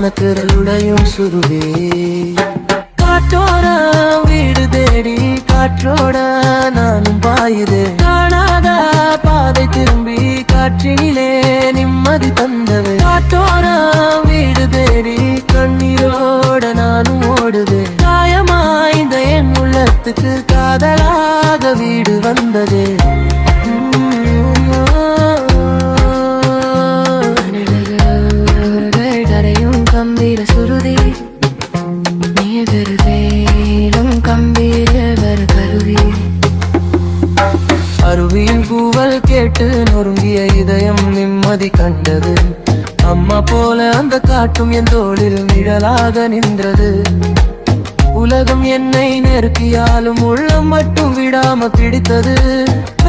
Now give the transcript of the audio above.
மனத்திரளுடையும் சுருவே காற்றோட வீடு தேடி காற்றோட நானும் பாயுதே காணாத பாதை திரும்பி காற்றினிலே நிம்மதி தந்தது காற்றோட வீடு தேடி கண்ணீரோட நானும் ஓடுதே காயமாய்ந்த என் உள்ளத்துக்கு காதலாக வீடு வந்ததே கம்பீர சுருதி நீரும் கம்பீர கருவி அருவியின் கூவல் கேட்டு நொறுங்கிய இதயம் நிம்மதி கண்டது அம்மா போல அந்த காட்டும் என் தோளில் நிழலாக நின்றது உலகம் என்னை நெருக்கியாலும் உள்ளம் மட்டும் விடாம பிடித்தது